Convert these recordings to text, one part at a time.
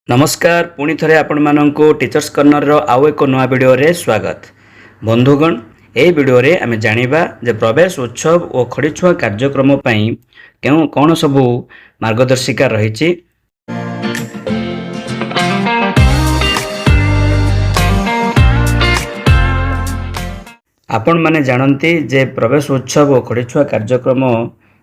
नमस्कार पुणी थे आपण मानक टीचर्स कर्नर आउ एक नुआ वीडियो रे स्वागत। बंधुगण यही वीडियो रे आमे जानिबा जे प्रवेश उत्सव और खड़ीछुआ कार्यक्रम पई केउ कौन सबू मार्गदर्शिका रही। आपण माने जानती जे प्रवेश उत्सव और खड़ीछुआ कार्यक्रम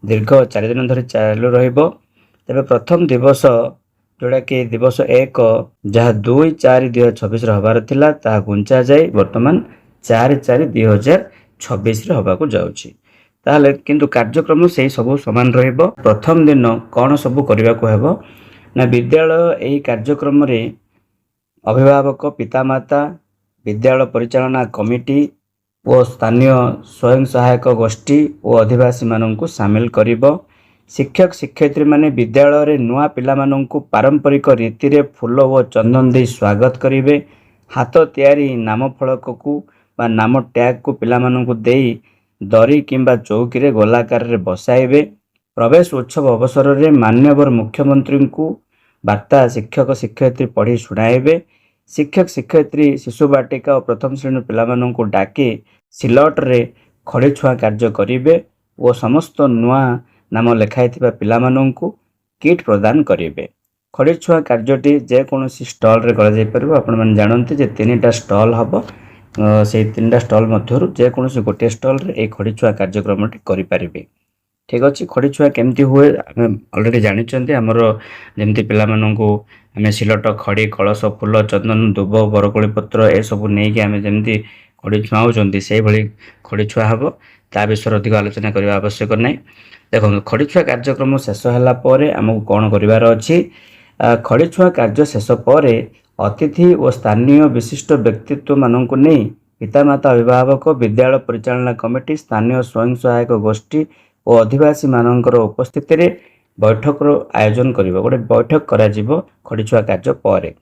दीर्घ 4 दिन धरी चालू रहिबो। तेबे प्रथम दिवस जोड़ा कि दिवस 1 जहाँ 2/4/2026 हबार थिला ताहा घुंचा जाए वर्तमान 4/4/2026 हबा को जाउछि। ताहले किंतु कार्यक्रम से सब समान रहिबो। प्रथम दिन कौन सबू करबा को हेबो ना विद्यालय एही कार्यक्रम रे अभिभावक पितामाता विद्यालय परिचालना कमिटी और स्थानीय स्वयं सहायक गोष्ठी और अधिवासी माननकु शामिल करिबो। शिक्षक शिक्षयित्री माने विद्यालय रे नुआ पिला माननकु पारंपरिक रीति रे फूल और चंदन दे स्वागत करिवे। हाथ तैयारी नाम फलक को बा नाम टैग को पिला माननकु देई दरी किंबा चौकी रे गोलाकार रे बसाइबे। प्रवेश उत्सव अवसर रे मान्यवर मुख्यमंत्री को वार्ता शिक्षक शिक्षयित्री पढ़ी सुनाइबे। शिक्षक शिक्षयित्री शिशु बाटिका और प्रथम श्रेणी पिला माननकु डाके सिलट रे खड़ीछुआ कार्य करिवे और समस्त नुआ नाम लेखाई पिला माननकु किट प्रदान करिवे। खड़ीछुआ कार्यटी जेकोसी स्टल रे करा जाय परबो। आपण माने जानते जे 3टा स्टल हबो। से 3टा स्टल मध्यरु जेकोसी गोटे स्टल रे ए खड़ीछुआ कार्यक्रमटी करि परिबे। ठीक अछि। खड़ीछुआ केमती हुए आमे ऑलरेडी जानि चंती। हमरो जेमती पिला माननकु आमे सिलट खड़ी कलश फूल चंदन दुब बरकोली पत्र ए सब नै कि आमे जेमती खड़ीछुआ होचंती से भली खड़ीछुआ हबो। ता विषय अधिक आलोचना करबा आवश्यक नै। देखो खड़ीछुआ कार्यक्रम शेष होला परे हमकु कोन करिवार अछि। खड़ीछुआ कार्य शेष परे अतिथि और स्थानीय विशिष्ट व्यक्तित्व माननकु नै पितामाता अभिभावक विद्यालय परिचालना कमिटी स्थानीय स्वयं सहायक गोष्ठी और अधिवासी माननकर उपस्थिति रे बैठक रो आयोजन करिवो। गोटे बैठक करा जिवो खड़ीछुआ कार्य परे।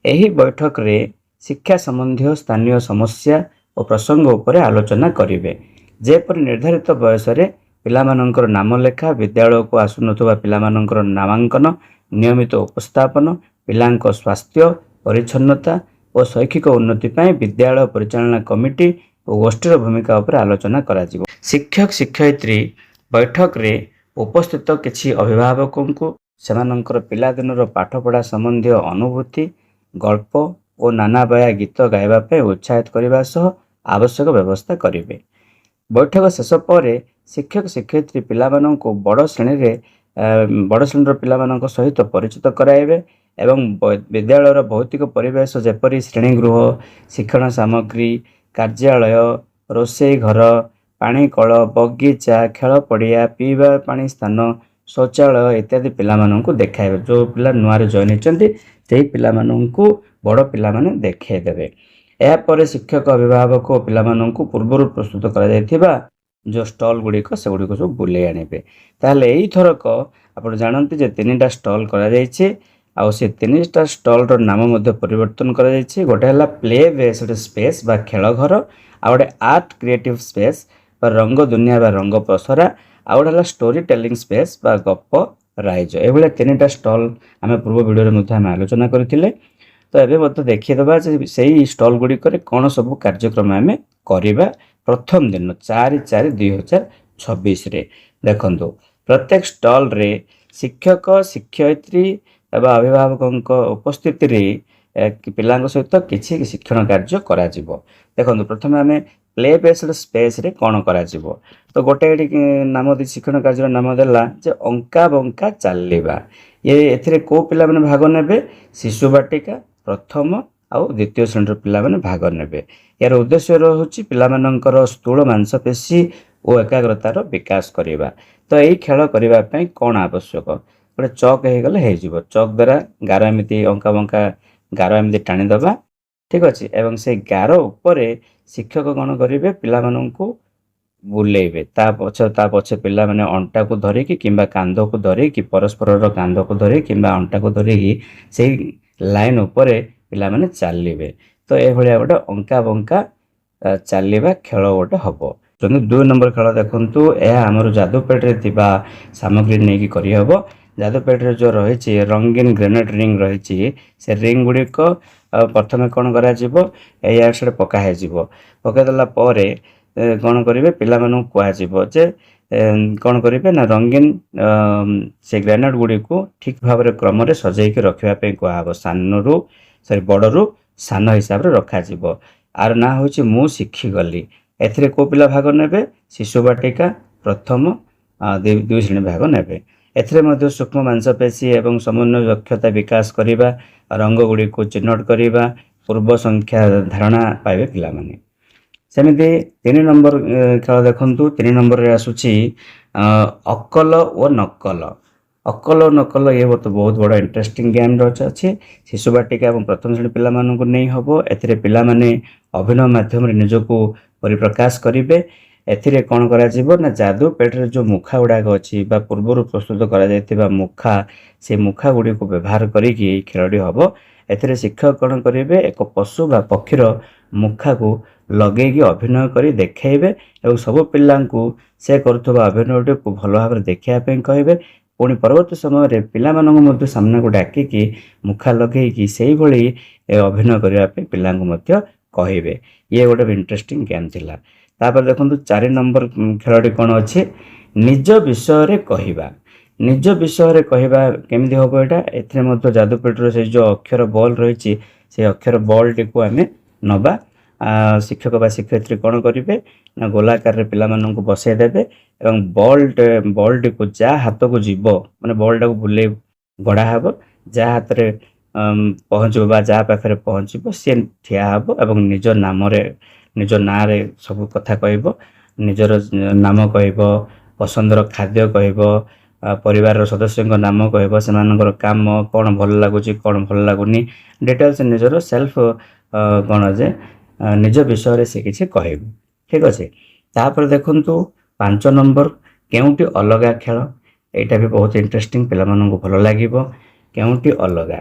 एही बैठक रे शिक्षा संबंधी स्थानीय समस्या और प्रसंग उपरे आलोचना करिवे। जेपर निर्धारित बयस रे पिला माननकर नाम लेखा विद्यालय को आसुनथुवा पिला माननकर नामांकन नियमित उपस्थापन पिलांको स्वास्थ्य परिच्छन्नता और शैक्षिक उन्नति पाई विद्यालय परिचालना कमिटी और गोष्ठीर भूमिका उपर आलोचना करा जिवो। शिक्षक शिक्षयित्री बैठक रे उपस्थित किछि अभिभावकों को सेमानंकर पिला दिनर पाठपढ़ा संबंधी अनुभूति गल्प और नाना बाया गीत गाइबा पे उत्साहित करबा सह आवश्यक व्यवस्था करिवे। बैठक शेष परे शिक्षक शिक्षयित्री पिला माननकु बड़ श्रेणी पिला माननक सहित परिचित कराइबे एवं विद्यालयर भौतिक परिवेश जेपरि श्रेणी गृह शिक्षण सामग्री कार्यालय रोषेई घर पानी कल बगीचा खेल पड़िया पीवा पानी स्थान शौचालय इत्यादि पिला माननकु देखाइबे। जो पिला नुआरे जॉइन होचंती सेही पिला माननकु बड़ पिला माने देखाइ देबे। या पर शिक्षक अभिभावक और पिला माननकु पूर्व प्रस्तुत करा जायथिबा जो स्टल गुड़िक से गुड़िक सब बुले आनिबे। ताहले एही थरक आपण जानते जे 3टा स्टल करा जायछि आ से 3टा स्टल रो नाम मध्ये परिवर्तन करा जायछि। गोटे हला प्ले बेस्ड स्पेस बा खेल घर आ गोटे आर्ट क्रिएटिव स्पेस बा रंग दुनिया बा रंग पसरा आ गोटे हला स्टोरी टेलिंग स्पेस बा गप राइज। ए भले 3टा स्टल आमे पूर्व वीडियो रे मध्ये आमे आलोचना करथिले। तो एबे मते देखि दबा जे सेही स्टल गुडी करे कोन सब कार्यक्रम आमे करिबा। प्रथम दिन 4/4/2026 रे देखंतु प्रत्येक स्टल रे शिक्षक शिक्षयित्री एवं अभिभावक उपस्थिति रे पिलांक सहित किछि शिक्षण कार्य करा जिवो। देखंतु प्रथम आमे प्ले बेस्ड स्पेस रे कोन करा जिवो। तो गोटे नाम दि शिक्षण कार्य नाम देला जे अंका बंका चालिबा। ये एथिरे को पिला माने भाग नेबे शिशु बाटिका प्रथम आउ द्वितीय श्रेणी पिला माने भाग नेबे। यार उद्देश्य रहुछि पिला माननकर स्थूल मांसपेशी और एकाग्रतार विकास करिबा। तो एही खेल करिबा पई कोन आवश्यक गोटे चक हे गले हे जिवो। चक द्वारा गार एमिति अंका बंका गार एमिति टाणी दबा। ठीक अछि। एवं से गार ऊपर शिक्षक कोन करिवे पिला माननकु बुलेइबे। ता पछे पिला माने अंटा को धरि कि किंबा कांध को धरि कि परस्पर रो कांध को धरि किंबा अंटा को धरि कि सेही लाइन ऊपर पिला माने चालिबे। तो ए भलिया गोटे अंका बंका चालिबा खेल गोटे हबो। जदि 2 नंबर खेल देखंतु ए हमर जादूपेट रे थिबा सामग्री नै कि करि हबो ଯାଦୁପେଡ଼ିରେ ଯେଉଁ ରହିଛି ରଙ୍ଗୀନ ଗ୍ରେନେଡ୍ ରିଙ୍ଗ ରହିଛି, ସେ ରିଙ୍ଗ ଗୁଡ଼ିକ ପ୍ରଥମେ କ'ଣ କରାଯିବ, ଏଇ ଆଡ଼୍ସରେ ପକା ହେଇଯିବ। ପକାଇଦେଲା ପରେ କ'ଣ କରିବେ, ପିଲାମାନଙ୍କୁ କୁହାଯିବ ଯେ କ'ଣ କରିବେ ନା ରଙ୍ଗୀନ ସେ ଗ୍ରେନେଡ୍ ଗୁଡ଼ିକୁ ଠିକ୍ ଭାବରେ କ୍ରମରେ ସଜେଇକି ରଖିବା ପାଇଁ କୁହାହେବ। ବଡ଼ରୁ ସାନ ହିସାବରେ ରଖାଯିବ। ଆର ନାଁ ହେଉଛି ମୁଁ ଶିଖିଗଲି। ଏଥିରେ କେଉଁ ପିଲା ଭାଗ ନେବେ? ଶିଶୁ ବାଟିକା ପ୍ରଥମ 2 ଶ୍ରେଣୀ ଭାଗ ନେବେ। ଏଥିରେ ମଧ୍ୟ ସୂକ୍ଷ୍ମ ମାଂସପେଶୀ ଏବଂ ସମନ୍ୱୟ ଦକ୍ଷତା ବିକାଶ କରିବା, ରଙ୍ଗ ଗୁଡ଼ିକୁ ଚିହ୍ନଟ କରିବା, ପୂର୍ବ ସଂଖ୍ୟା ଧାରଣା ପାଇବେ ପିଲାମାନେ। ସେମିତି 3 ନମ୍ବର ଖେଳ ଦେଖନ୍ତୁ। 3 ନମ୍ବରରେ ଆସୁଛି ଅକଲ ଓ ନକଲ। ଅକଲ ଓ ନକଲ ଇଏ ବହୁତ ବଡ଼ ଇଣ୍ଟରେଷ୍ଟିଂ ଗେମ୍ର ଅଛି। ଶିଶୁ ବାଟିକା ଏବଂ ପ୍ରଥମ ଶ୍ରେଣୀ ପିଲାମାନଙ୍କୁ ନେଇ ହେବ। ଏଥିରେ ପିଲାମାନେ ଅଭିନୟ ମାଧ୍ୟମରେ ନିଜକୁ ପରିପ୍ରକାଶ କରିବେ। ଏଥିରେ କ'ଣ କରାଯିବ ନା ଯାଦୁପେଡ଼ିରେ ଯେଉଁ ମୁଖା ଗୁଡ଼ାକ ଅଛି ବା ପୂର୍ବରୁ ପ୍ରସ୍ତୁତ କରାଯାଇଥିବା ମୁଖା, ସେ ମୁଖା ଗୁଡ଼ିକୁ ବ୍ୟବହାର କରିକି ଏହି ଖେଳଟି ହେବ। ଏଥିରେ ଶିକ୍ଷକ କ'ଣ କରିବେ, ଏକ ପଶୁ ବା ପକ୍ଷୀର ମୁଖାକୁ ଲଗେଇକି ଅଭିନୟ କରି ଦେଖାଇବେ ଏବଂ ସବୁ ପିଲାଙ୍କୁ ସେ କରୁଥିବା ଅଭିନୟଟିକୁ ଭଲ ଭାବରେ ଦେଖିବା ପାଇଁ କହିବେ। ପୁଣି ପରବର୍ତ୍ତୀ ସମୟରେ ପିଲାମାନଙ୍କୁ ମଧ୍ୟ ସାମ୍ନାକୁ ଡାକିକି ମୁଖା ଲଗେଇକି ସେଇଭଳି ଅଭିନୟ କରିବା ପାଇଁ ପିଲାଙ୍କୁ ମଧ୍ୟ କହିବେ। ଇଏ ଗୋଟେ ଇଣ୍ଟରେଷ୍ଟିଂ ଗେମ୍ ଥିଲା। ତାପରେ ଦେଖନ୍ତୁ 4 ନମ୍ବର ଖେଳଟି କ'ଣ ଅଛି, ନିଜ ବିଷୟରେ କହିବା। ନିଜ ବିଷୟରେ କହିବା କେମିତି ହେବ ଏଇଟା? ଏଥିରେ ମଧ୍ୟ ଯାଦୁପେଡ଼ିର ସେ ଯେଉଁ ଅକ୍ଷର ବଲ୍ ରହିଛି, ସେ ଅକ୍ଷର ବଲ୍ଟିକୁ ଆମେ ନେବା। ଶିକ୍ଷକ ବା ଶିକ୍ଷୟିତ୍ରୀ କ'ଣ କରିବେ ନା ଗୋଲାକାରରେ ପିଲାମାନଙ୍କୁ ବସାଇ ଦେବେ ଏବଂ ବଲ୍ଟିକୁ ଯାହା ହାତକୁ ଯିବ, ମାନେ ବଲ୍ଟାକୁ ବୁଲେଇ ଗଢ଼ା ହେବ, ଯାହା ହାତରେ ପହଞ୍ଚିବ ବା ଯାହା ପାଖରେ ପହଞ୍ଚିବ ସେ ଠିଆ ହେବ ଏବଂ ନିଜ ନାଁରେ ସବୁ କଥା କହିବ। ନିଜର ନାମ କହିବ, ପସନ୍ଦର ଖାଦ୍ୟ କହିବ, ପରିବାରର ସଦସ୍ୟଙ୍କ ନାମ କହିବ, ସେମାନଙ୍କର କାମ କ'ଣ ଭଲ ଲାଗୁଛି କ'ଣ ଭଲ ଲାଗୁନି, ଡିଟେଲ୍ସ ନିଜର ସେଲ୍ଫ କ'ଣ ଯେ ନିଜ ବିଷୟରେ ସେ କିଛି କହିବ। ଠିକ୍ ଅଛି। ତାପରେ ଦେଖନ୍ତୁ 5 ନମ୍ବର କେଉଁଟି ଅଲଗା ଖେଳ। ଏଇଟା ବି ବହୁତ ଇଣ୍ଟରେଷ୍ଟିଂ, ପିଲାମାନଙ୍କୁ ଭଲ ଲାଗିବ। କେଉଁଟି ଅଲଗା,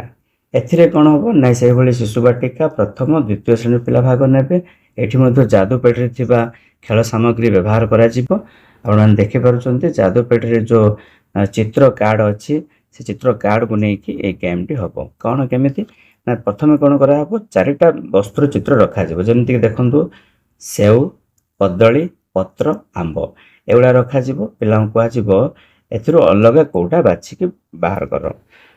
ଏଥିରେ କ'ଣ ହେବ ନା ସେଇଭଳି ଶିଶୁ ବାଟିକା ପ୍ରଥମ 2ୟ ଶ୍ରେଣୀ ପିଲା ଭାଗ ନେବେ। ଏଠି ମଧ୍ୟ ଯାଦୁପେଡ଼ିରେ ଥିବା ଖେଳ ସାମଗ୍ରୀ ବ୍ୟବହାର କରାଯିବ। ଆପଣମାନେ ଦେଖିପାରୁଛନ୍ତି ଯାଦୁପେଡ଼ିରେ ଯେଉଁ ଚିତ୍ର କାର୍ଡ଼ ଅଛି, ସେ ଚିତ୍ର କାର୍ଡ଼କୁ ନେଇକି এই ଗେମ୍ଟି ହେବ। କ'ଣ କେମିତି ନା ପ୍ରଥମେ କ'ଣ କରାହେବ, 4ଟା ବସ୍ତୁର ଚିତ୍ର ରଖାଯିବ। ଯେମିତିକି ଦେଖନ୍ତୁ ସେଉ, କଦଳୀ, ପତ୍ର, ଆମ୍ବ ଏଗୁଡ଼ା ରଖାଯିବ। ପିଲାଙ୍କୁ କୁହାଯିବ ଏଥିରୁ ଅଲଗା କେଉଁଟା ବାଛିକି ବାହାର କର।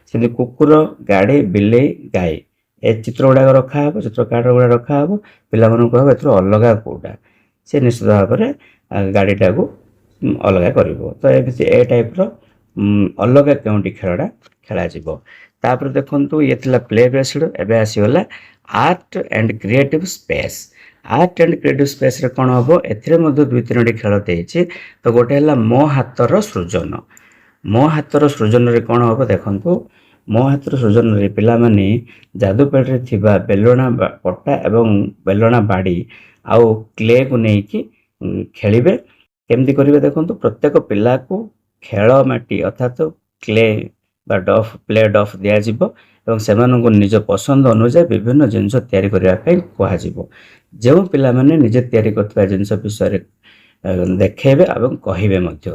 ସେମିତି କୁକୁର, ଗାଡ଼ି, ବିଲେଇ, ଗାଈ ଏ ଚିତ୍ର ଗୁଡ଼ାକ ରଖାହେବ, ଚିତ୍ର କାର୍ଡ଼ ଗୁଡ଼ା ରଖାହେବ। ପିଲାମାନଙ୍କୁ କହିବ ଏଥିରୁ ଅଲଗା କେଉଁଟା, ସେ ନିଶ୍ଚିତ ଭାବରେ ଗାଡ଼ିଟାକୁ ଅଲଗା କରିବ। ତ ଏମିତି ଏ ଟାଇପ୍ର ଅଲଗା କେଉଁଟି ଖେଳଟା ଖେଳାଯିବ। ତାପରେ ଦେଖନ୍ତୁ ଇଏ ଥିଲା ପ୍ଲେ ବେସ୍ଡ। ଏବେ ଆସିଗଲା art and creative space. Art and creative ସ୍ପେସ୍ରେ କ'ଣ ହେବ, ଏଥିରେ ମଧ୍ୟ 2-3ଟି ଖେଳ ଦେଇଛି। ତ ଗୋଟେ ହେଲା ମୋ ହାତର ସୃଜନ। ମୋ ହାତର ସୃଜନରେ କ'ଣ ହେବ ଦେଖନ୍ତୁ, ମୋ ହାତର ସୃଜନରେ ପିଲାମାନେ ଯାଦୁପେଡ଼ିରେ ଥିବା ବେଲଣା ପଟା ଏବଂ ବେଲଣା ବାଡ଼ି ଆଉ କ୍ଲେକୁ ନେଇକି ଖେଳିବେ। କେମିତି କରିବେ ଦେଖନ୍ତୁ, ପ୍ରତ୍ୟେକ ପିଲାକୁ ଖେଳ ମାଟି ଅର୍ଥାତ୍ କ୍ଲେ ବା ପ୍ଲେ ଡଫ୍ ଦିଆଯିବ ଏବଂ ସେମାନଙ୍କୁ ନିଜ ପସନ୍ଦ ଅନୁଯାୟୀ ବିଭିନ୍ନ ଜିନିଷ ତିଆରି କରିବା ପାଇଁ କୁହାଯିବ। ଯେଉଁ ପିଲାମାନେ ନିଜେ ତିଆରି କରୁଥିବା ଜିନିଷ ବିଷୟରେ ଦେଖାଇବେ ଏବଂ କହିବେ ମଧ୍ୟ।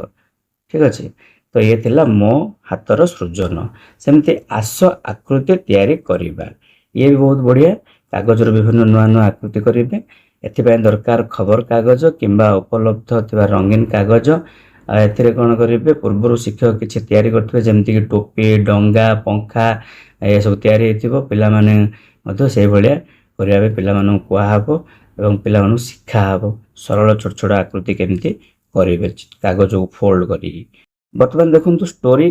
ଠିକ୍ ଅଛି। ତ ଇଏ ଥିଲା ମୋ ହାତର ସୃଜନ। ସେମିତି ଆସ ଆକୃତି ତିଆରି କରିବା, ଇଏ ବି ବହୁତ ବଢ଼ିଆ। କାଗଜର ବିଭିନ୍ନ ନୂଆ ନୂଆ ଆକୃତି କରିବେ। ଏଥିପାଇଁ ଦରକାର ଖବରକାଗଜ କିମ୍ବା ଉପଲବ୍ଧ ଥିବା ରଙ୍ଗୀନ କାଗଜ। ଏଥିରେ କ'ଣ କରିବେ, ପୂର୍ବରୁ ଶିକ୍ଷକ କିଛି ତିଆରି କରିଥିବେ, ଯେମିତିକି ଟୋପି, ଡଙ୍ଗା, ପଙ୍ଖା ଏସବୁ ତିଆରି ହେଇଥିବ। ପିଲାମାନେ ମଧ୍ୟ ସେଇଭଳିଆ କରିବା ପାଇଁ ପିଲାମାନଙ୍କୁ କୁହାହେବ ଏବଂ ପିଲାମାନଙ୍କୁ ଶିଖାହେବ ସରଳ ଛୋଟ ଛୋଟ ଆକୃତି କେମିତି କରିବେ କାଗଜକୁ ଫୋଲ୍ଡ କରିକି। ବର୍ତ୍ତମାନ ଦେଖନ୍ତୁ ଷ୍ଟୋରି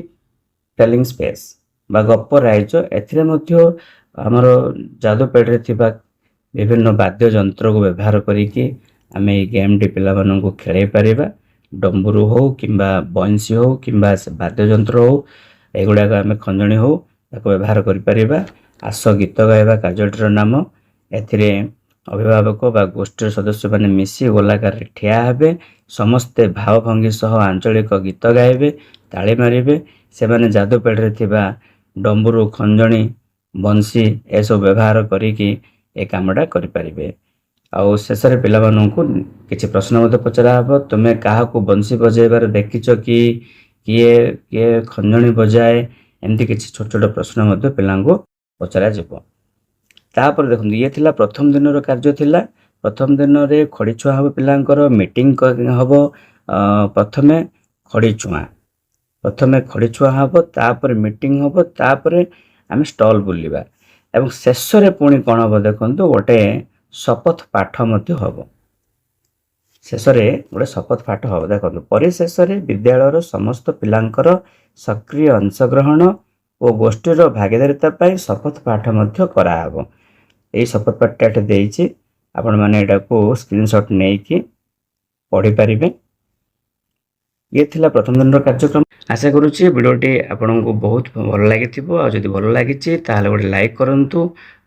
ଟେଲିଂ ସ୍ପେସ୍ ବା ଗପ ରାଇଜ। ଏଥିରେ ମଧ୍ୟ ଆମର ଯାଦୁପେଡ଼ିରେ ଥିବା ବିଭିନ୍ନ ବାଦ୍ୟଯନ୍ତ୍ରକୁ ବ୍ୟବହାର କରିକି ଆମେ ଏଇ ଗେମ୍ଟି ପିଲାମାନଙ୍କୁ ଖେଳାଇ ପାରିବା। ଡମ୍ବୁରୁ ହେଉ କିମ୍ବା ବଂଶୀ ହେଉ କିମ୍ବା ବାଦ୍ୟଯନ୍ତ୍ର ହେଉ, ଏଗୁଡ଼ାକ ଆମେ ଖଞ୍ଜଣି ହେଉ ତାକୁ ବ୍ୟବହାର କରିପାରିବା। ଆସ ଗୀତ ଗାଇବା କାର୍ଯ୍ୟଟିର ନାମ। ଏଥିରେ ଅଭିଭାବକ ବା ଗୋଷ୍ଠୀର ସଦସ୍ୟମାନେ ମିଶି ଗୋଲାକାରରେ ଠିଆ ହେବେ। ସମସ୍ତେ ଭାବଭଙ୍ଗୀ ସହ ଆଞ୍ଚଳିକ ଗୀତ ଗାଇବେ, ତାଳି ମାରିବେ। ସେମାନେ ଯାଦୁପେଡ଼ିରେ ଥିବା ଡମ୍ବୁରୁ, ଖଞ୍ଜଣି, ବଂଶୀ ଏସବୁ ବ୍ୟବହାର କରିକି ଏ କାମଟା କରିପାରିବେ। ଆଉ ଶେଷରେ ପିଲାମାନଙ୍କୁ କିଛି ପ୍ରଶ୍ନ ମଧ୍ୟ ପଚରା ହେବ। ତୁମେ କାହାକୁ ବଂଶୀ ବଜାଇବାର ଦେଖିଛ କି? କିଏ କିଏ ଖଞ୍ଜଣି ବଜାଏ, ଏମିତି କିଛି ଛୋଟ ଛୋଟ ପ୍ରଶ୍ନ ମଧ୍ୟ ପିଲାଙ୍କୁ ପଚରାଯିବ। ତାପରେ ଦେଖନ୍ତୁ, ଇଏ ଥିଲା ପ୍ରଥମ ଦିନର କାର୍ଯ୍ୟ ଥିଲା। ପ୍ରଥମ ଦିନରେ ଖଡ଼ିଛୁଆଁ ହେବ, ପିଲାଙ୍କର ମିଟିଂ ହେବ। ପ୍ରଥମେ ଖଡ଼ିଛୁଆଁ ହେବ, ତାପରେ ମିଟିଂ ହେବ, ତାପରେ ଆମେ ଷ୍ଟଲ୍ ବୁଲିବା ଏବଂ ଶେଷରେ ପୁଣି କ'ଣ ହେବ ଦେଖନ୍ତୁ, ଗୋଟେ ଶପଥ ପାଠ ମଧ୍ୟ ହେବ। ଶେଷରେ ଗୋଟେ ଶପଥ ପାଠ ହେବ। ଦେଖନ୍ତୁ, ପରିଶେଷରେ ବିଦ୍ୟାଳୟର ସମସ୍ତ ପିଲାଙ୍କର ସକ୍ରିୟ ଅଂଶଗ୍ରହଣ ଓ ଗୋଷ୍ଠୀର ଭାଗିଦାରିତା ପାଇଁ ଶପଥ ପାଠ ମଧ୍ୟ କରାହେବ। ଏହି ଶପଥ ପାଠଟା ଏଠି ଦେଇଛି, ଆପଣମାନେ ଏଟାକୁ ସ୍କ୍ରିନଶଟ୍ ନେଇକି ପଢ଼ିପାରିବେ। ଇଏ ଥିଲା ପ୍ରଥମ ଦିନର କାର୍ଯ୍ୟକ୍ରମ। ଆଶା କରୁଛି ଭିଡ଼ିଓଟି ଆପଣଙ୍କୁ ବହୁତ ଭଲ ଲାଗିଥିବ। ଆଉ ଯଦି ଭଲ ଲାଗିଛି ତାହେଲେ ଗୋଟେ ଲାଇକ୍ କରନ୍ତୁ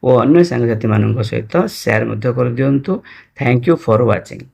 ଓ ଅନ୍ୟ ସାଙ୍ଗସାଥିମାନଙ୍କ ସହିତ ସେୟାର ମଧ୍ୟ କରିଦିଅନ୍ତୁ। Thank you for watching.